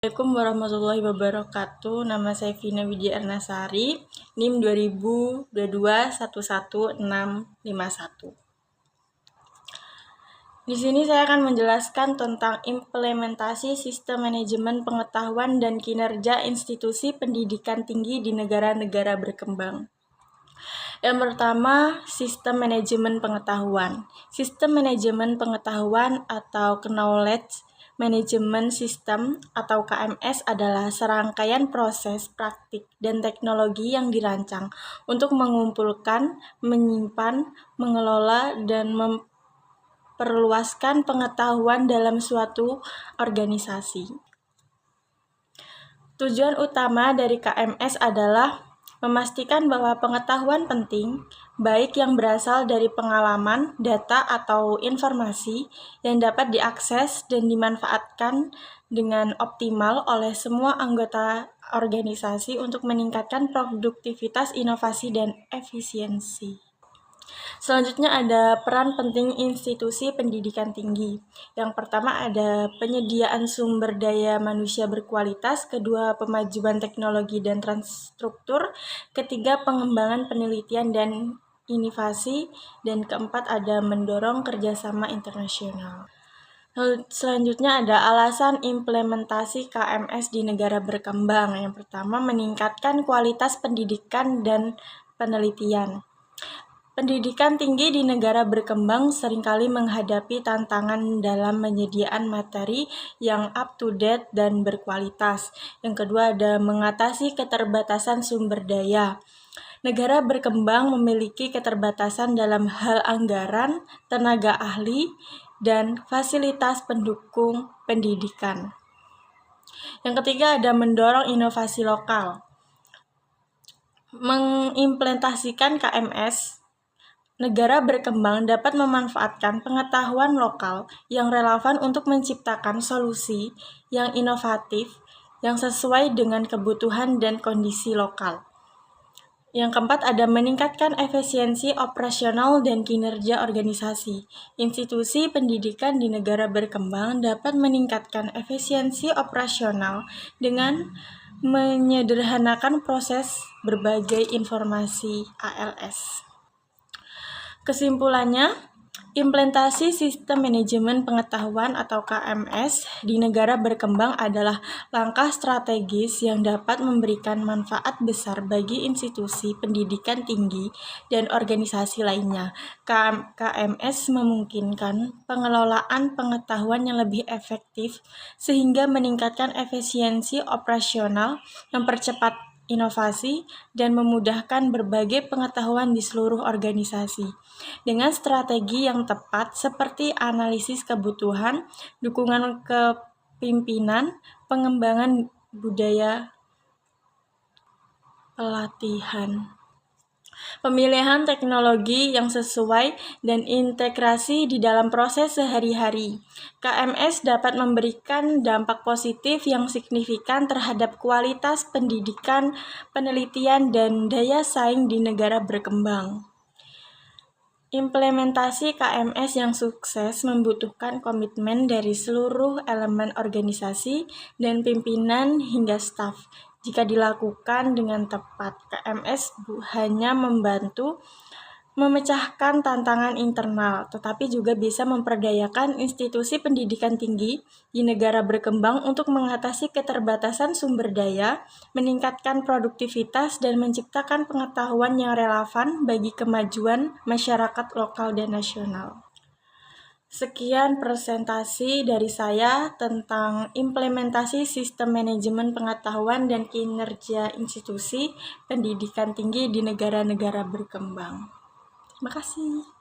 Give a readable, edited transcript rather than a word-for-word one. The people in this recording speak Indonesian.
Assalamualaikum warahmatullahi wabarakatuh. Nama saya Vina Widya Ernasari, NIM 2022-11651. Di sini saya akan menjelaskan tentang implementasi sistem manajemen pengetahuan dan kinerja institusi pendidikan tinggi di negara-negara berkembang. Yang pertama, sistem manajemen pengetahuan. Sistem manajemen pengetahuan atau Knowledge Management System atau KMS adalah serangkaian proses, praktik, dan teknologi yang dirancang untuk mengumpulkan, menyimpan, mengelola, dan memperluaskan pengetahuan dalam suatu organisasi. Tujuan utama dari KMS adalah memastikan bahwa pengetahuan penting, baik yang berasal dari pengalaman, data, atau informasi yang dapat diakses dan dimanfaatkan dengan optimal oleh semua anggota organisasi untuk meningkatkan produktivitas, inovasi, dan efisiensi. Selanjutnya ada peran penting institusi pendidikan tinggi. Yang pertama ada penyediaan sumber daya manusia berkualitas, kedua pemajuan teknologi dan transstruktur, ketiga pengembangan penelitian dan inovasi, dan keempat ada mendorong kerjasama internasional. Selanjutnya ada alasan implementasi KMS di negara berkembang. Yang pertama, meningkatkan kualitas pendidikan dan penelitian. Pendidikan tinggi di negara berkembang seringkali menghadapi tantangan dalam penyediaan materi yang up-to-date dan berkualitas. Yang kedua ada mengatasi keterbatasan sumber daya. Negara berkembang memiliki keterbatasan dalam hal anggaran, tenaga ahli, dan fasilitas pendukung pendidikan. Yang ketiga ada mendorong inovasi lokal. Mengimplementasikan KMS, negara berkembang dapat memanfaatkan pengetahuan lokal yang relevan untuk menciptakan solusi yang inovatif yang sesuai dengan kebutuhan dan kondisi lokal. Yang keempat ada meningkatkan efisiensi operasional dan kinerja organisasi. Institusi pendidikan di negara berkembang dapat meningkatkan efisiensi operasional dengan menyederhanakan proses berbagai informasi ALS. Kesimpulannya, implementasi sistem manajemen pengetahuan atau KMS di negara berkembang adalah langkah strategis yang dapat memberikan manfaat besar bagi institusi pendidikan tinggi dan organisasi lainnya. KMS memungkinkan pengelolaan pengetahuan yang lebih efektif sehingga meningkatkan efisiensi operasional, mempercepat inovasi, dan memudahkan berbagai pengetahuan di seluruh organisasi. Dengan strategi yang tepat seperti analisis kebutuhan, dukungan kepemimpinan, pengembangan budaya pelatihan, pemilihan teknologi yang sesuai, dan integrasi di dalam proses sehari-hari. KMS dapat memberikan dampak positif yang signifikan terhadap kualitas pendidikan, penelitian, dan daya saing di negara berkembang. Implementasi KMS yang sukses membutuhkan komitmen dari seluruh elemen organisasi dan pimpinan hingga staf. Jika dilakukan dengan tepat, KMS hanya membantu memecahkan tantangan internal, tetapi juga bisa memperdayakan institusi pendidikan tinggi di negara berkembang untuk mengatasi keterbatasan sumber daya, meningkatkan produktivitas, dan menciptakan pengetahuan yang relevan bagi kemajuan masyarakat lokal dan nasional. Sekian presentasi dari saya tentang implementasi sistem manajemen pengetahuan dan kinerja institusi pendidikan tinggi di negara-negara berkembang. Terima kasih.